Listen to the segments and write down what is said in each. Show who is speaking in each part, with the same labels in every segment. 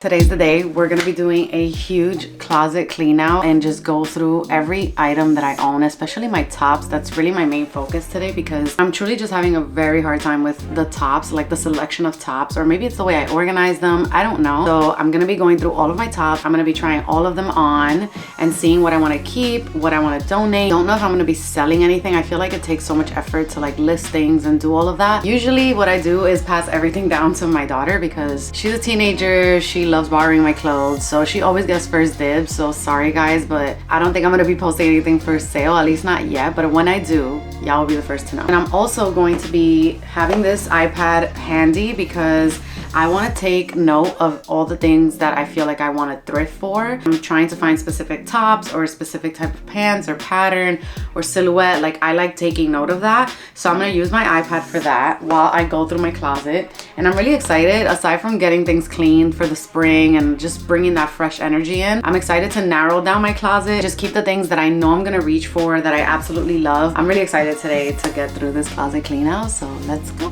Speaker 1: Today's the day. We're gonna be doing a huge closet clean out and just go through every item that I own, especially my tops. That's really my main focus today because I'm truly just having a very hard time with the tops, like the selection of tops, or maybe it's the way I organize them. I don't know. So I'm gonna be going through all of my tops. I'm gonna be trying all of them on and seeing what I wanna keep, what I wanna donate. Don't know if I'm gonna be selling anything. I feel like it takes so much effort to like list things and do all of that. Usually what I do is pass everything down to my daughter because she's a teenager. She loves borrowing my clothes, so she always gets first dibs. So sorry guys, but I don't think I'm gonna be posting anything for sale, at least not yet, but when I do, y'all will be the first to know. And I'm also going to be having this iPad handy because I want to take note of all the things that I feel like I want to thrift for. I'm trying to find specific tops or a specific type of pants or pattern or silhouette. Like I like taking note of that. So I'm going to use my iPad for that while I go through my closet. And I'm really excited, aside from getting things clean for the spring and just bringing that fresh energy in, I'm excited to narrow down my closet, just keep the things that I know I'm going to reach for, that I absolutely love. I'm really excited today to get through this closet clean out. So let's go.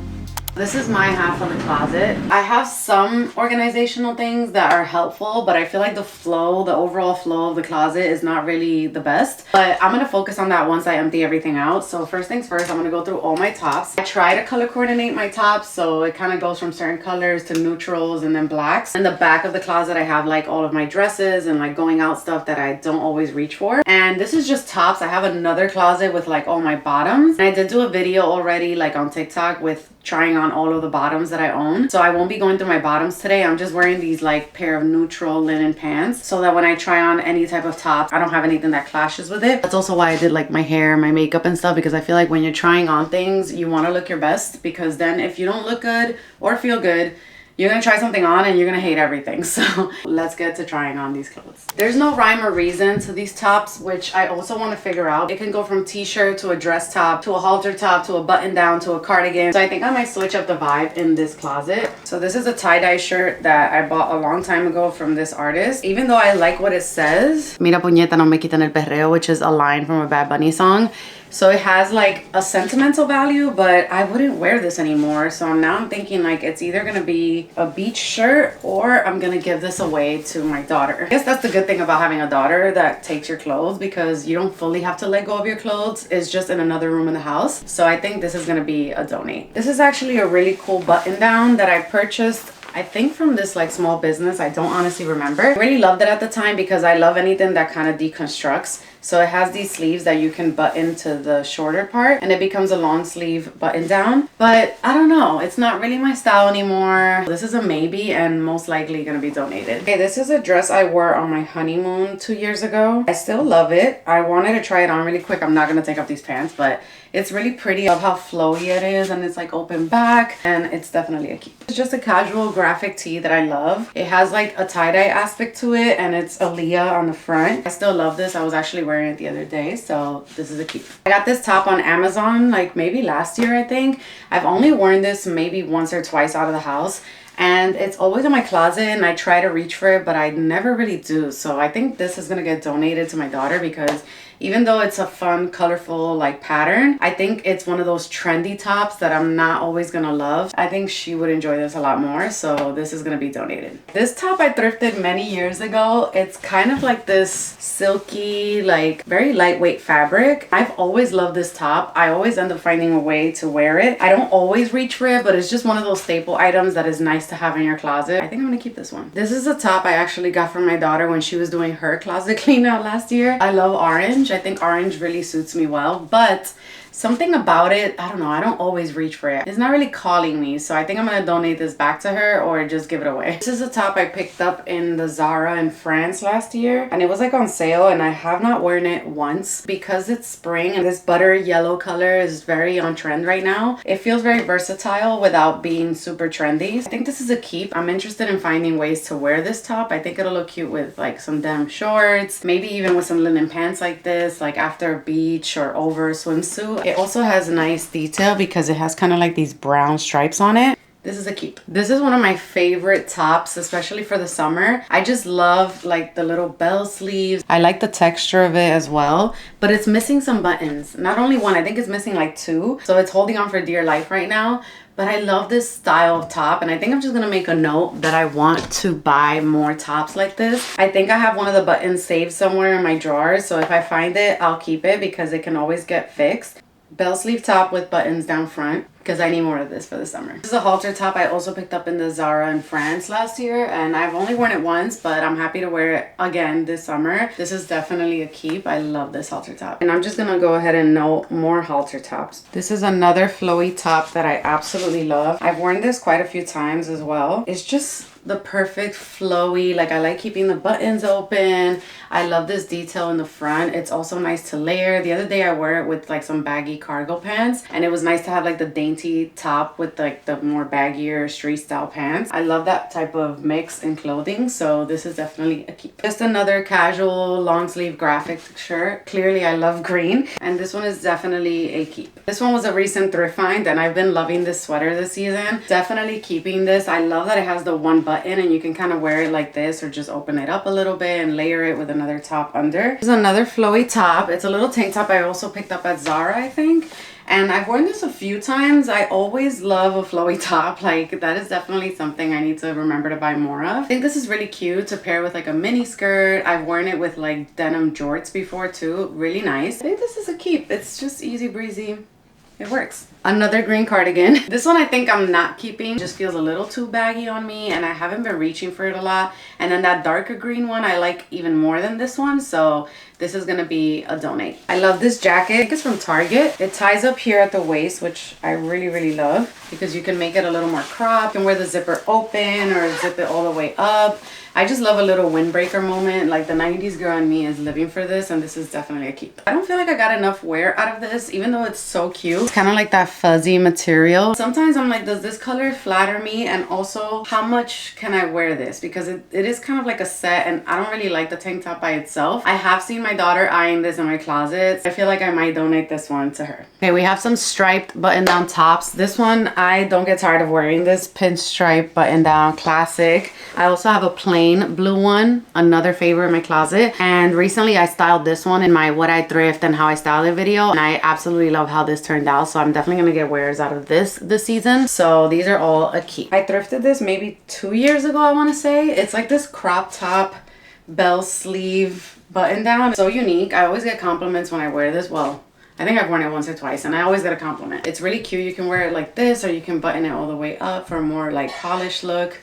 Speaker 1: This is my half of the closet. I have some organizational things that are helpful, but I feel like the overall flow of the closet is not really the best. But I'm gonna focus on that once I empty everything out. So first things first, I'm gonna go through all my tops. I try to color coordinate my tops, so it kind of goes from certain colors to neutrals and then blacks. In the back of the closet, I have like all of my dresses and like going out stuff that I don't always reach for. And this is just tops. I have another closet with like all my bottoms. And I did do a video already like on TikTok with trying on all of the bottoms that I own. So I won't be going through my bottoms today. I'm just wearing these like pair of neutral linen pants so that when I try on any type of top, I don't have anything that clashes with it. That's also why I did like my hair, my makeup and stuff, because I feel like when you're trying on things, you want to look your best, because then if you don't look good or feel good, you're gonna try something on and you're gonna hate everything. So let's get to trying on these clothes. There's no rhyme or reason to these tops, which I also want to figure out. It can go from t-shirt to a dress top to a halter top to a button down to a cardigan. So I think I might switch up the vibe in this closet. So this is a tie-dye shirt that I bought a long time ago from this artist. Even though I like what it says, Mira puñeta no me quitan el perreo, which is a line from a Bad Bunny song. So it has like a sentimental value, but I wouldn't wear this anymore. So now I'm thinking like it's either gonna be a beach shirt or I'm gonna give this away to my daughter. I guess that's the good thing about having a daughter that takes your clothes, because you don't fully have to let go of your clothes. It's just in another room in the house. So I think this is gonna be a donate. This is actually a really cool button down that I purchased, I think from this like small business. I don't honestly remember. I really loved it at the time because I love anything that kind of deconstructs. So it has these sleeves that you can button to the shorter part and it becomes a long sleeve button down. But I don't know, it's not really my style anymore. This is a maybe and most likely gonna be donated. Okay, this is a dress I wore on my honeymoon 2 years ago. I still love it. I wanted to try it on really quick. I'm not gonna take off these pants, but it's really pretty. I love how flowy it is and it's like open back and it's definitely a keep. It's just a casual graphic tee that I love. It has like a tie-dye aspect to it and it's Aaliyah on the front. I still love this. I was actually wearing it the other day, so this is a keep. I got this top on Amazon like maybe last year, I think. I've only worn this maybe once or twice out of the house. And it's always in my closet and I try to reach for it, but I never really do. So I think this is gonna get donated to my daughter because even though it's a fun, colorful like pattern, I think it's one of those trendy tops that I'm not always gonna love. I think she would enjoy this a lot more, so this is gonna be donated. This top I thrifted many years ago. It's kind of like this silky, like very lightweight fabric. I've always loved this top. I always end up finding a way to wear it. I don't always reach for it, but it's just one of those staple items that is nice to have in your closet. I think I'm gonna keep this one. This is a top I actually got from my daughter when she was doing her closet clean out last year. I love orange. I think orange really suits me well, but something about it, I don't know, I don't always reach for it. It's not really calling me, so I think I'm gonna donate this back to her or just give it away. This is a top I picked up in the Zara in France last year, and it was like on sale, and I have not worn it once because it's spring and this butter yellow color is very on trend right now. It feels very versatile without being super trendy. I think this is a keep. I'm interested in finding ways to wear this top. I think it'll look cute with like some denim shorts, maybe even with some linen pants like this, like after a beach or over a swimsuit. It also has a nice detail because it has kind of like these brown stripes on it. This is a keep. This is one of my favorite tops, especially for the summer. I just love like the little bell sleeves. I like the texture of it as well, but it's missing some buttons. Not only one, I think it's missing like two. So it's holding on for dear life right now. But I love this style of top, and I think I'm just gonna make a note that I want to buy more tops like this. I think I have one of the buttons saved somewhere in my drawers, so if I find it, I'll keep it because it can always get fixed. Bell sleeve top with buttons down front because I need more of this for the summer. This is a halter top I also picked up in the Zara in France last year, and I've only worn it once, but I'm happy to wear it again this summer. This is definitely a keep. I love this halter top. And I'm just gonna go ahead and note more halter tops. This is another flowy top that I absolutely love. I've worn this quite a few times as well. It's just the perfect flowy, like I like keeping the buttons open. I love this detail in the front. It's also nice to layer. The other day I wore it with like some baggy cargo pants, and it was nice to have like the dainty top with like the more baggier street style pants. I love that type of mix in clothing, so this is definitely a keep. Just another casual long sleeve graphic shirt. Clearly I love green, and this one is definitely a keep. This one was a recent thrift find, and I've been loving this sweater this season. Definitely keeping this. I love that it has the one button and you can kind of wear it like this or just open it up a little bit and layer it with another top under. This is another flowy top. It's a little tank top I also picked up at Zara, I think. And I've worn this a few times. I always love a flowy top. Like, that is definitely something I need to remember to buy more of. I think this is really cute to pair with like a mini skirt. I've worn it with like denim jorts before too. Really nice. I think this is a keep. It's just easy breezy. It works. Another green cardigan. This one I think I'm not keeping. It just feels a little too baggy on me, and I haven't been reaching for it a lot. And then that darker green one I like even more than this one, so this is gonna be a donate. I love this jacket. I think it's from Target. It ties up here at the waist, which I really love because you can make it a little more cropped. You can wear the zipper open or zip it all the way up. I just love a little windbreaker moment. Like, the 90s girl in me is living for this, and this is definitely a keep. I don't feel like I got enough wear out of this, even though it's so cute. It's kind of like that fuzzy material. Sometimes I'm like, does this color flatter me? And also, how much can I wear this? Because it is kind of like a set, and I don't really like the tank top by itself. I have seen my daughter eyeing this in my closet. I feel like I might donate this one to her. Okay, we have some striped button-down tops. This one, I don't get tired of wearing this pinstripe button-down classic. I also have a plain blue one, another favorite in my closet, and recently I styled this one in my what I thrift and how I style it video, and I absolutely love how this turned out, so I'm definitely gonna get wears out of this season. So these are all a keep. I thrifted this maybe 2 years ago, I want to say. It's like this crop top bell sleeve button down. So unique. I always get compliments when I wear this. Well, I think I've worn it once or twice, and I always get a compliment. It's really cute. You can wear it like this, or you can button it all the way up for a more like polished look.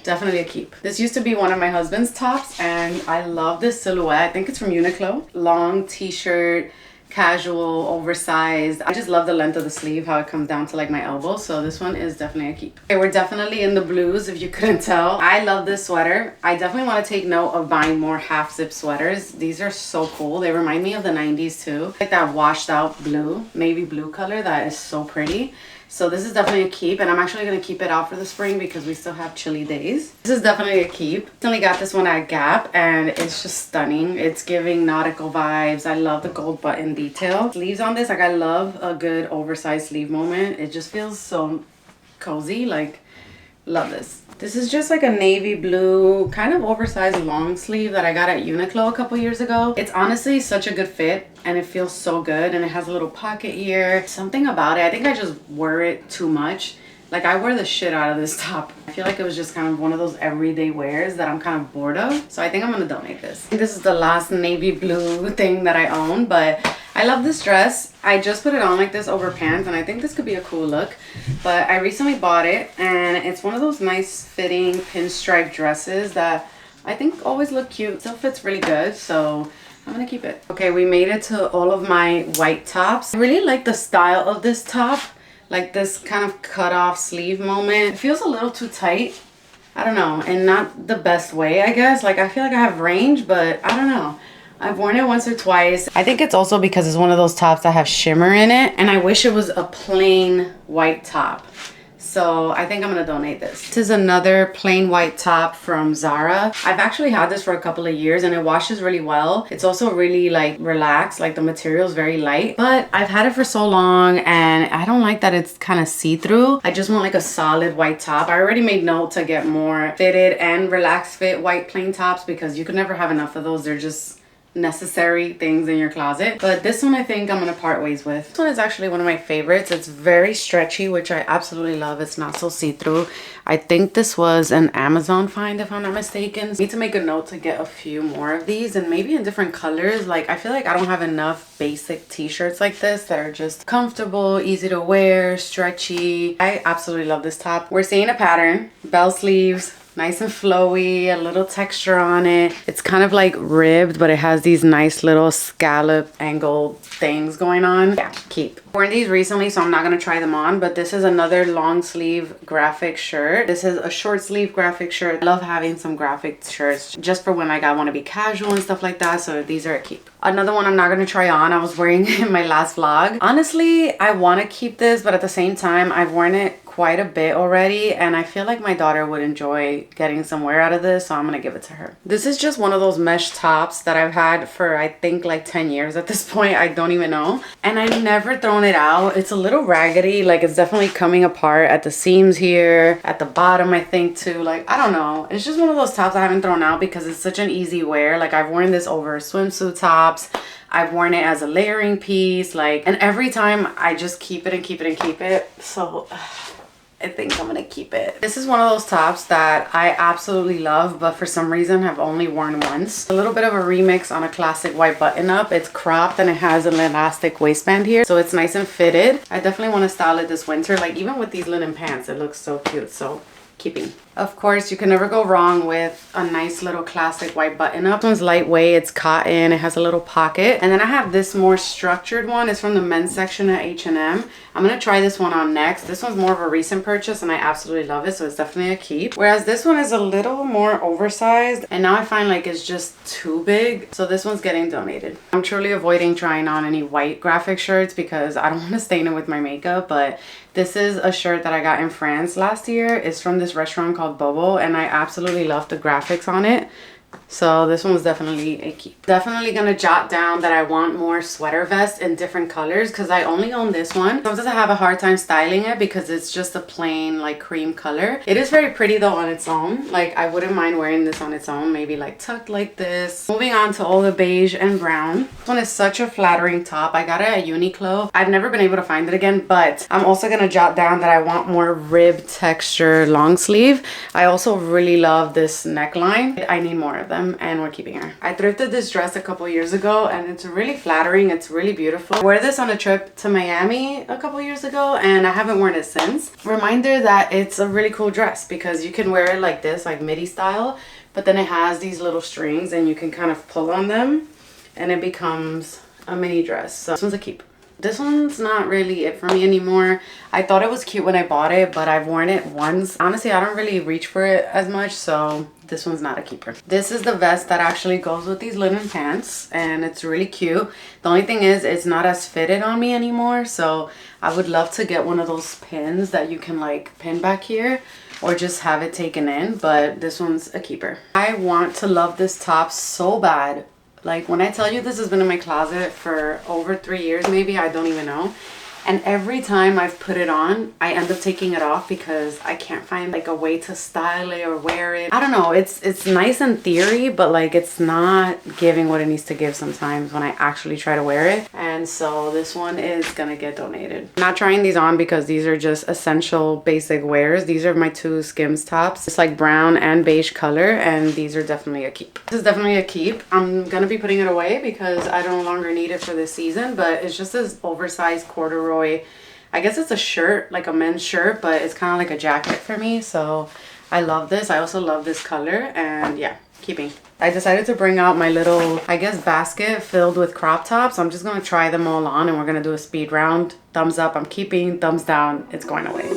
Speaker 1: Definitely a keep. This used to be one of my husband's tops, and I love this silhouette. I think it's from Uniqlo. Long t-shirt, casual, oversized. I just love the length of the sleeve, how it comes down to like my elbow. So this one is definitely a keep. Okay, we're definitely in the blues, if you couldn't tell. I love this sweater. I definitely want to take note of buying more half zip sweaters. These are so cool. They remind me of the 90s too. Like that washed out blue, navy blue color that is so pretty. So this is definitely a keep, and I'm actually going to keep it out for the spring because we still have chilly days. This is definitely a keep. Recently got this one at Gap, and it's just stunning. It's giving nautical vibes. I love the gold button detail. Sleeves on this, like I love a good oversized sleeve moment. It just feels so cozy, like love this. This is just like a navy blue, kind of oversized long sleeve that I got at Uniqlo a couple years ago. It's honestly such a good fit, and it feels so good, and it has a little pocket here. Something about it, I think I just wear it too much. Like, I wear the shit out of this top. I feel like it was just kind of one of those everyday wears that I'm kind of bored of. So I think I'm gonna donate this. This is the last navy blue thing that I own, but I love this dress. I just put it on like this over pants, and I think this could be a cool look. But I recently bought it, and it's one of those nice fitting pinstripe dresses that I think always look cute. Still fits really good, so I'm gonna keep it. Okay, we made it to all of my white tops. I really like the style of this top. Like this kind of cut off sleeve moment. It feels a little too tight. I don't know, and not the best way, I guess. Like, I feel like I have range, but I don't know. I've worn it once or twice. I think it's also because it's one of those tops that have shimmer in it, and I wish it was a plain white top. So I think I'm gonna donate this. This is another plain white top from Zara. I've actually had this for a couple of years and it washes really well. It's also really like relaxed, like the material is very light, but I've had it for so long and I don't like that it's kind of see-through. I just want like a solid white top. I already made note to get more fitted and relaxed fit white plain tops because you can never have enough of those. They're just necessary things in your closet. But this one I think I'm gonna part ways with. This one is actually one of my favorites. It's very stretchy, which I absolutely love. It's not so see-through. I think this was an Amazon find if I'm not mistaken. I need to make a note to get a few more of these and maybe in different colors. Like I feel like I don't have enough basic t-shirts like this that are just comfortable, easy to wear, stretchy. I absolutely love this top. We're seeing a pattern, bell sleeves, nice and flowy, a little texture on it. It's kind of like ribbed, but it has these nice little scallop angled things going on. Yeah, keep. Worn these recently, so I'm not gonna try them on, but this is another long sleeve graphic shirt. This is a short sleeve graphic shirt. I love having some graphic shirts just for when like I wanna be casual and stuff like that, so these are a keep. Another one I'm not gonna try on, I was wearing in my last vlog. Honestly, I wanna keep this, but at the same time, I've worn it quite a bit already and I feel like my daughter would enjoy getting some wear out of this, so I'm gonna give it to her. This is just one of those mesh tops that I've had for I think like 10 years at this point. I don't even know, and I've never thrown it out. It's a little raggedy, like it's definitely coming apart at the seams here, at the bottom I think too. Like I don't know, it's just one of those tops I haven't thrown out because it's such an easy wear. Like I've worn this over swimsuit tops, I've worn it as a layering piece, like, and every time I just keep it and keep it and keep it. So I think I'm gonna keep it. This is one of those tops that I absolutely love, but for some reason have only worn once. A little bit of a remix on a classic white button up. It's cropped and it has an elastic waistband here, so it's nice and fitted. I definitely want to style it this winter. Like even with these linen pants, it looks so cute. So keeping. Of course, you can never go wrong with a nice little classic white button up. This one's lightweight, it's cotton, it has a little pocket. And then I have this more structured one. It's from the men's section at H&M. I'm gonna try this one on next. This one's more of a recent purchase and I absolutely love it, so it's definitely a keep. Whereas this one is a little more oversized and now I find like it's just too big. So this one's getting donated. I'm truly avoiding trying on any white graphic shirts because I don't want to stain it with my makeup, but this is a shirt that I got in France last year. It's from this restaurant called Bobo and I absolutely love the graphics on it. So this one was definitely a keep. Definitely gonna jot down that I want more sweater vests in different colors because I only own this one. Sometimes I have a hard time styling it because it's just a plain like cream color. It is very pretty though on its own. Like I wouldn't mind wearing this on its own, maybe like tucked like this. Moving on to all the beige and brown. This one is such a flattering top. I got it at Uniqlo. I've never been able to find it again, but I'm also gonna jot down that I want more rib texture long sleeve. I also really love this neckline. I need more of them and we're keeping her. I thrifted this dress a couple years ago and it's really flattering. It's really beautiful. I wore this on a trip to Miami a couple years ago and I haven't worn it since. Reminder that it's a really cool dress because you can wear it like this, like midi style, but then it has these little strings and you can kind of pull on them and it becomes a mini dress. So this one's a keep. This one's not really it for me anymore. I thought it was cute when I bought it, but I've worn it once. Honestly, I don't really reach for it as much, so this one's not a keeper. This is the vest that actually goes with these linen pants, and it's really cute. The only thing is, it's not as fitted on me anymore, so I would love to get one of those pins that you can like pin back here or just have it taken in, but this one's a keeper. I want to love this top so bad. Like when I tell you this has been in my closet for over 3 years, maybe, I don't even know. And every time I've put it on, I end up taking it off because I can't find like a way to style it or wear it. I don't know, it's nice in theory, but like it's not giving what it needs to give sometimes when I actually try to wear it. And so this one is gonna get donated. I'm not trying these on because these are just essential basic wears. These are my two Skims tops. It's like brown and beige color, and these are definitely a keep. This is definitely a keep. I'm gonna be putting it away because I no longer need it for this season, but it's just this oversized corduroy, I guess it's a shirt, like a men's shirt, but it's kind of like a jacket for me. So I love this. I also love this color, and yeah, keeping. I decided to bring out my little, I guess, basket filled with crop tops. I'm just going to try them all on and we're going to do a speed round. Thumbs up, I'm keeping. Thumbs down, it's going away.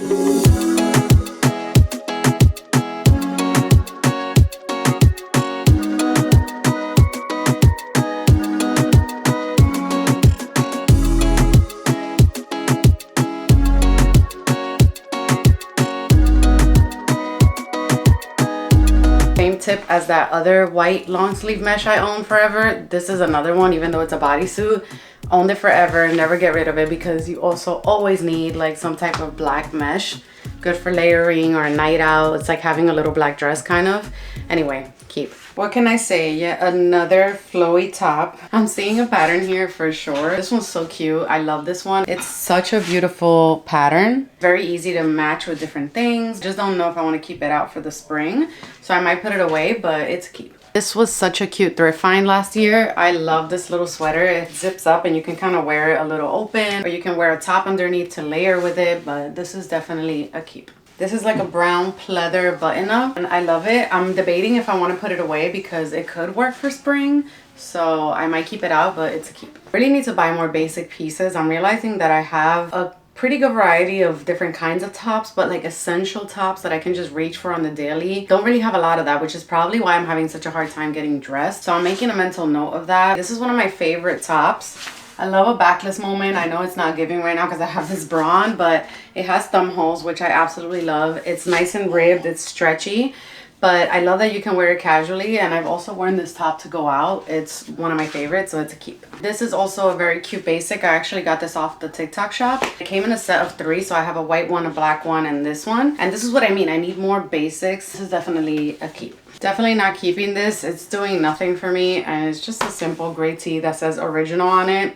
Speaker 1: tip as that other white long sleeve mesh I own forever. This is another one, even though it's a bodysuit. Owned it forever, never get rid of it because you also always need like some type of black mesh. Good for layering or a night out. It's like having a little black dress kind of. Anyway, keep. What can I say? Yet another flowy top. I'm seeing a pattern here for sure. This one's so cute. I love this one. It's such a beautiful pattern. Very easy to match with different things. Just don't know if I want to keep it out for the spring. So I might put it away, but it's a keep. This was such a cute thrift find last year. I love this little sweater. It zips up and you can kind of wear it a little open, or you can wear a top underneath to layer with it, but this is definitely a keep. This is like a brown pleather button up and I love it. I'm debating if I want to put it away because it could work for spring. So I might keep it out, but it's a keep. Really need to buy more basic pieces. I'm realizing that I have a pretty good variety of different kinds of tops, but like essential tops that I can just reach for on the daily. Don't really have a lot of that, which is probably why I'm having such a hard time getting dressed. So I'm making a mental note of that. This is one of my favorite tops. I love a backless moment. I know it's not giving right now because I have this bra on, but it has thumb holes, which I absolutely love. It's nice and ribbed, it's stretchy, but I love that you can wear it casually. And I've also worn this top to go out. It's one of my favorites, so it's a keep. This is also a very cute basic. I actually got this off the TikTok shop. It came in a set of 3, so I have a white one, a black one, and this one. And this is what I mean. I need more basics. This is definitely a keep. Definitely not keeping this. It's doing nothing for me, and it's just a simple gray tee that says original on it.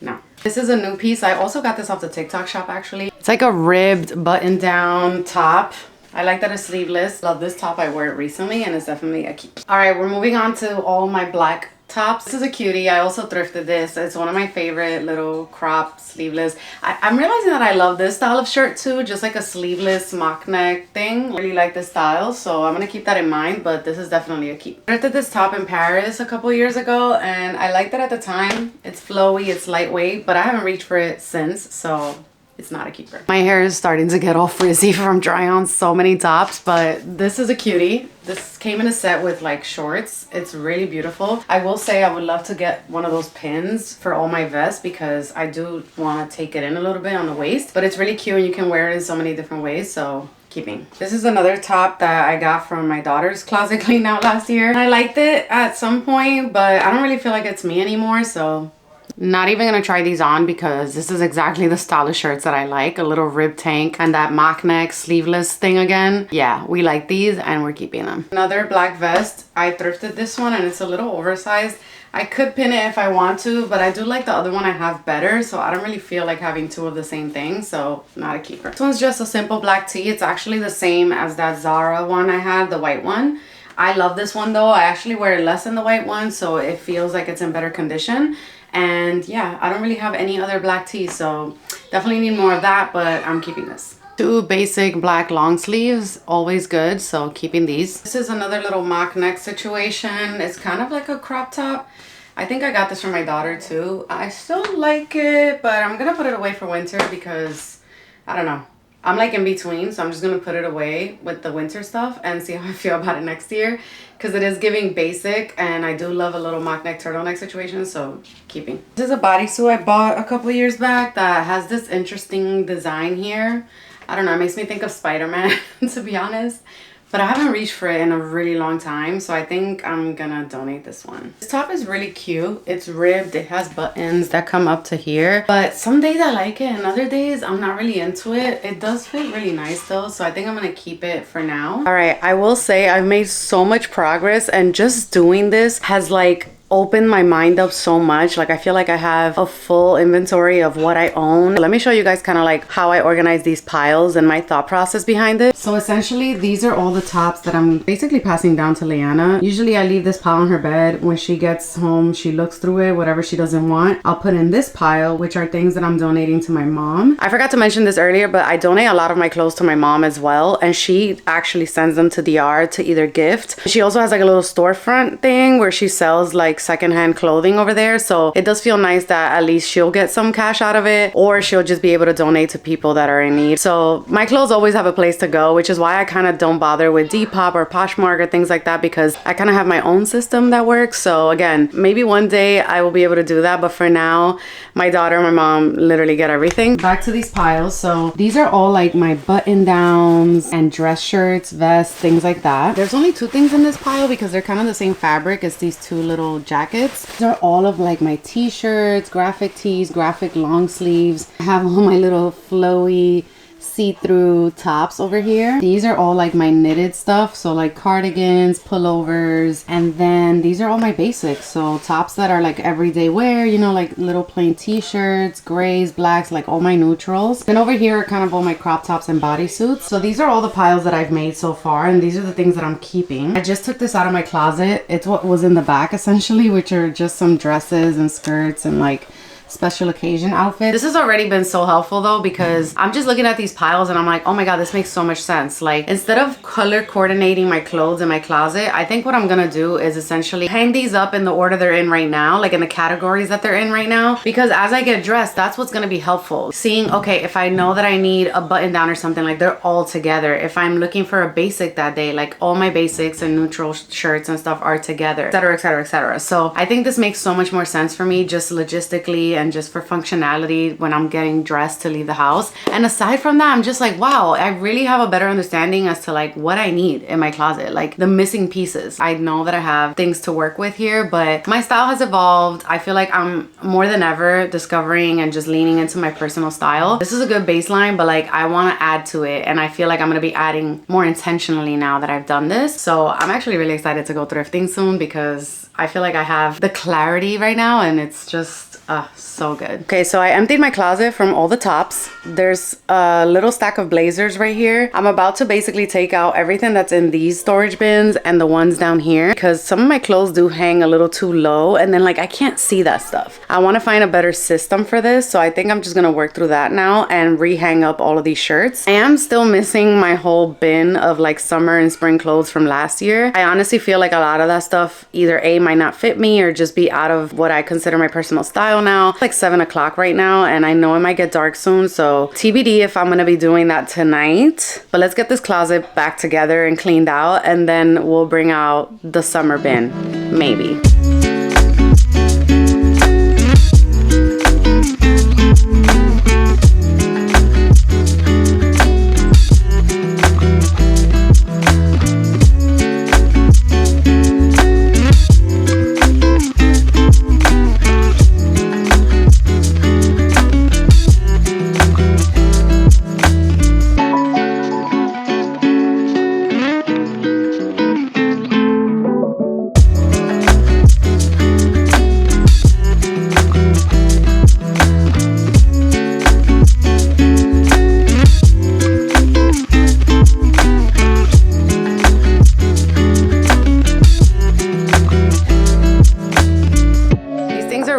Speaker 1: No. This is a new piece. I also got this off the TikTok shop actually. It's like a ribbed button down top. I like that it's sleeveless. Love this top. I wore it recently and it's definitely a keep. All right, we're moving on to all my black tops. This is a cutie. I also thrifted this. It's one of my favorite little crop sleeveless. I'm realizing that I love this style of shirt too, just like a sleeveless mock neck thing. Really like this style, so I'm gonna keep that in mind, but this is definitely a keep. I thrifted this top in Paris a couple years ago and I liked it at the time. It's flowy, it's lightweight, but I haven't reached for it since, so it's not a keeper. My hair is starting to get all frizzy from trying on so many tops, but this is a cutie. This came in a set with like shorts. It's really beautiful. I will say I would love to get one of those pins for all my vests because I do want to take it in a little bit on the waist, but it's really cute and you can wear it in so many different ways, so keeping. This is another top that I got from my daughter's closet clean out last year. I liked it at some point, but I don't really feel like it's me anymore, so not even gonna try these on because this is exactly the style of shirts that I like. A little rib tank and that mock neck sleeveless thing again. Yeah, we like these and we're keeping them. Another black vest. I thrifted this one and it's a little oversized. I could pin it if I want to, but I do like the other one I have better, so I don't really feel like having 2 of the same thing, so not a keeper. This one's just a simple black tee. It's actually the same as that Zara one I had, the white one. I love this one though. I actually wear it less than the white one, so it feels like it's in better condition. And yeah, I don't really have any other black tees, so definitely need more of that, but I'm keeping this. 2 basic black long sleeves, always good, so keeping these. This is another little mock neck situation. It's kind of like a crop top. I think I got this from my daughter too. I still like it, but I'm gonna put it away for winter because I don't know. I'm like in between, so I'm just gonna put it away with the winter stuff and see how I feel about it next year, because it is giving basic and I do love a little mock neck turtleneck situation, so keeping. This is a bodysuit I bought a couple years back that has this interesting design here. I don't know, it makes me think of Spider-Man to be honest, but I haven't reached for it in a really long time, so I think I'm gonna donate this one. This top is really cute. It's ribbed, it has buttons that come up to here, but some days I like it and other days I'm not really into it. It does fit really nice though, so I think I'm gonna keep it for now. All right, I will say I've made so much progress, and just doing this has like opened my mind up so much. Like I feel like I have a full inventory of what I own. Let me show you guys kind of like how I organize these piles and my thought process behind it. So essentially these are all the tops that I'm basically passing down to Leanna. Usually I leave this pile on her bed. When she gets home, she looks through it, whatever she doesn't want, I'll put in this pile, which are things that I'm donating to my mom. I forgot to mention this earlier, but I donate a lot of my clothes to my mom as well, and she actually sends them to DR to either gift. She also has like a little storefront thing where she sells like like secondhand clothing over there. So it does feel nice that at least she'll get some cash out of it, or she'll just be able to donate to people that are in need. So my clothes always have a place to go, which is why I kind of don't bother with Depop or Poshmark or things like that, because I kind of have my own system that works. So again, maybe one day I will be able to do that, but for now, my daughter and my mom literally get everything. Back to these piles. So these are all like my button downs and dress shirts, vests, things like that. There's only 2 things in this pile because they're kind of the same fabric as these 2 little jackets. These are all of like my t-shirts, graphic tees, graphic long sleeves. I have all my little flowy see-through tops over here. These are all like my knitted stuff, so like cardigans, pullovers, and then these are all my basics, so tops that are like everyday wear, you know, like little plain t-shirts, grays, blacks, like all my neutrals. Then over here are kind of all my crop tops and bodysuits. So these are all the piles that I've made so far, and these are the things that I'm keeping. I just took this out of my closet. It's what was in the back essentially, which are just some dresses and skirts and like special occasion outfit. This has already been so helpful though, because I'm just looking at these piles and I'm like, oh my god, this makes so much sense. Like, instead of color coordinating my clothes in my closet, I think what I'm gonna do is essentially hang these up in the order they're in right now, like in the categories that they're in right now, because as I get dressed, that's what's gonna be helpful. Seeing, okay, if I know that I need a button down or something, like they're all together. If I'm looking for a basic that day, like all my basics and neutral shirts and stuff are together, etc, etc, etc. So I think this makes so much more sense for me, just logistically and just for functionality when I'm getting dressed to leave the house. And aside from that, I'm just like, wow, I really have a better understanding as to like what I need in my closet, like the missing pieces. I know that I have things to work with here, but my style has evolved. I feel like I'm more than ever discovering and just leaning into my personal style. This is a good baseline, but like I want to add to it, and I feel like I'm going to be adding more intentionally now that I've done this. So I'm actually really excited to go thrifting soon, because I feel like I have the clarity right now, and it's just so good. Okay, so I emptied my closet from all the tops. There's a little stack of blazers right here. I'm about to basically take out everything that's in these storage bins and the ones down here, because some of my clothes do hang a little too low, and then like I can't see that stuff. I want to find a better system for this, so I think I'm just gonna work through that now and re-hang up all of these shirts. I am still missing my whole bin of like summer and spring clothes from last year. I honestly feel like a lot of that stuff either A, might not fit me, or just be out of what I consider my personal style now. It's like 7 o'clock right now, and I know it might get dark soon, so TBD if I'm gonna be doing that tonight. But let's get this closet back together and cleaned out, and then we'll bring out the summer bin, maybe.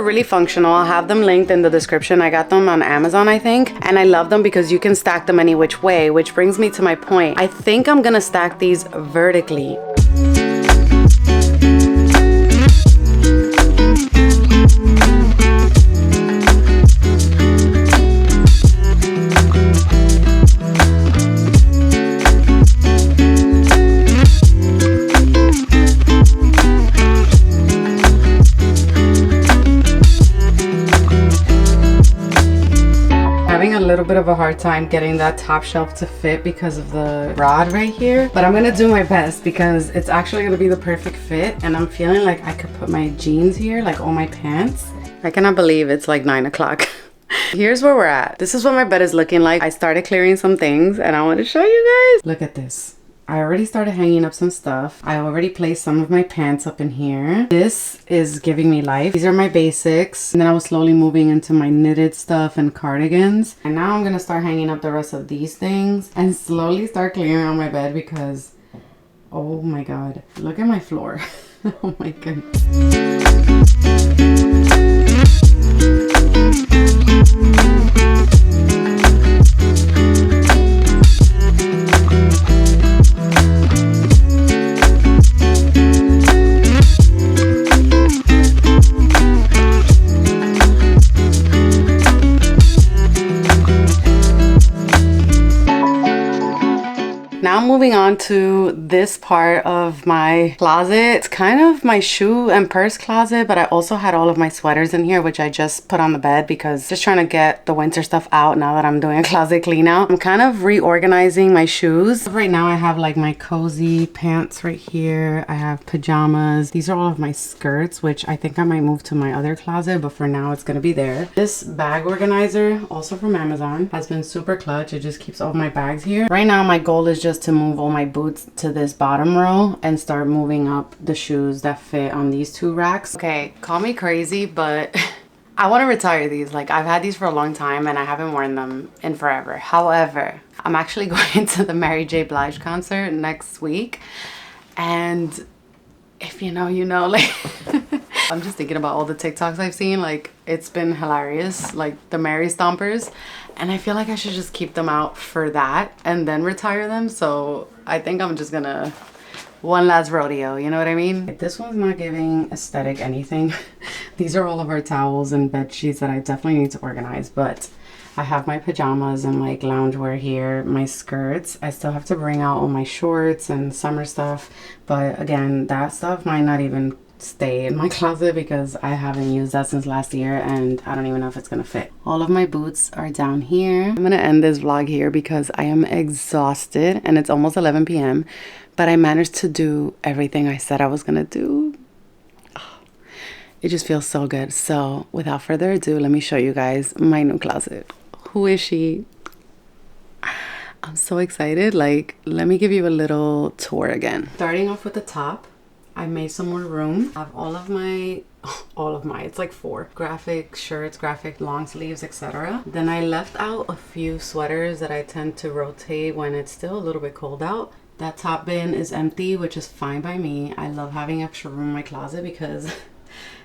Speaker 1: Really functional. I'll have them linked in the description. I got them on Amazon, I think, and I love them because you can stack them any which way, which brings me to my point. I think I'm gonna stack these vertically. A little bit of a hard time getting that top shelf to fit because of the rod right here, but I'm gonna do my best because it's actually gonna be the perfect fit, and I'm feeling like I could put my jeans here, like all my pants. I cannot believe it's like 9 o'clock. Here's where we're at. This is what my bed is looking like. I started clearing some things and I want to show you guys. Look at this. I already started hanging up some stuff. I already placed some of my pants up in here. This is giving me life. These are my basics. And then I was slowly moving into my knitted stuff and cardigans. And now I'm gonna start hanging up the rest of these things and slowly start clearing out my bed because, oh my god, look at my floor. Oh my goodness. Now moving on to this part of my closet. It's kind of my shoe and purse closet, but I also had all of my sweaters in here, which I just put on the bed because just trying to get the winter stuff out now that I'm doing a closet clean out. I'm kind of reorganizing my shoes. Right now I have like my cozy pants right here. I have pajamas. These are all of my skirts, which I think I might move to my other closet, but for now it's gonna be there. This bag organizer, also from Amazon, has been super clutch. It just keeps all of my bags here. Right now my goal is just to move all my boots to this bottom row and start moving up the shoes that fit on these two racks. Okay, call me crazy, but I want to retire these. Like, I've had these for a long time and I haven't worn them in forever. However, I'm actually going to the Mary J. Blige concert next week, and if you know, you know. Like I'm just thinking about all the TikToks I've seen. Like, it's been hilarious, like the Mary Stompers, and I feel like I should just keep them out for that and then retire them. So I think I'm just gonna one last rodeo, you know what I mean? This one's not giving aesthetic anything. These are all of our towels and bed sheets that I definitely need to organize, but I have my pajamas and like loungewear here, my skirts. I still have to bring out all my shorts and summer stuff, but again, that stuff might not even stay in my closet because I haven't used that since last year and I don't even know if it's gonna fit. All of my boots are down here. I'm gonna end this vlog here because I am exhausted and it's almost 11 p.m. but I managed to do everything I said I was gonna do. It just feels so good. So without further ado, let me show you guys my new closet. Who is she? I'm so excited. Like, let me give you a little tour again. Starting off with the top, I made some more room. I have all of my, it's like 4 graphic shirts, graphic long sleeves, etc. Then I left out a few sweaters that I tend to rotate when it's still a little bit cold out. That top bin is empty, which is fine by me. I love having extra room in my closet because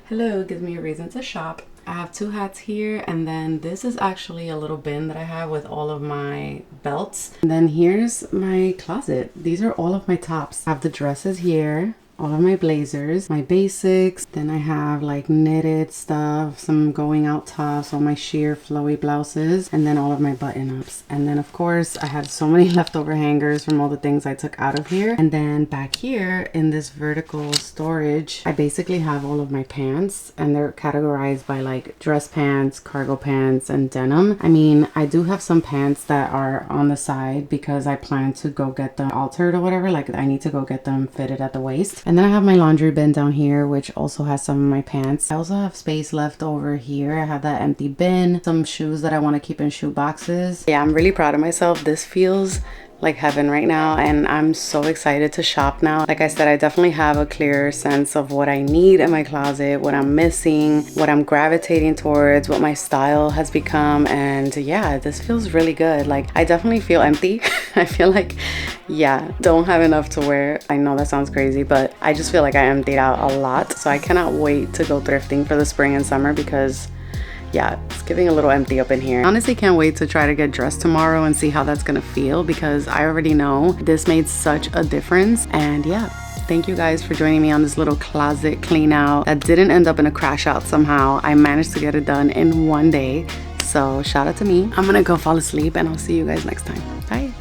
Speaker 1: hello, gives me a reason to shop. I have 2 hats here, and then this is actually a little bin that I have with all of my belts. And then here's my closet. These are all of my tops. I have the dresses here, all of my blazers, my basics. Then I have like knitted stuff, some going out tops, all my sheer flowy blouses, and then all of my button-ups. And then of course I had so many leftover hangers from all the things I took out of here. And then back here in this vertical storage, I basically have all of my pants, and they're categorized by like dress pants, cargo pants, and denim. I mean, I do have some pants that are on the side because I plan to go get them altered or whatever. Like, I need to go get them fitted at the waist. And then I have my laundry bin down here, which also has some of my pants. I also have space left over here. I have that empty bin, some shoes that I want to keep in shoe boxes. Yeah, I'm really proud of myself. This feels like heaven right now, and I'm so excited to shop now. Like I said, I definitely have a clearer sense of what I need in my closet, what I'm missing, what I'm gravitating towards, what my style has become. And yeah, this feels really good. Like, I definitely feel empty. I feel like, yeah, don't have enough to wear. I know that sounds crazy, but I just feel like I emptied out a lot. So I cannot wait to go thrifting for the spring and summer because yeah, it's giving a little empty up in here. Honestly, can't wait to try to get dressed tomorrow and see how that's gonna feel because I already know this made such a difference. And yeah, thank you guys for joining me on this little closet clean out that didn't end up in a crash out somehow. I managed to get it done in one day. So shout out to me. I'm gonna go fall asleep and I'll see you guys next time. Bye.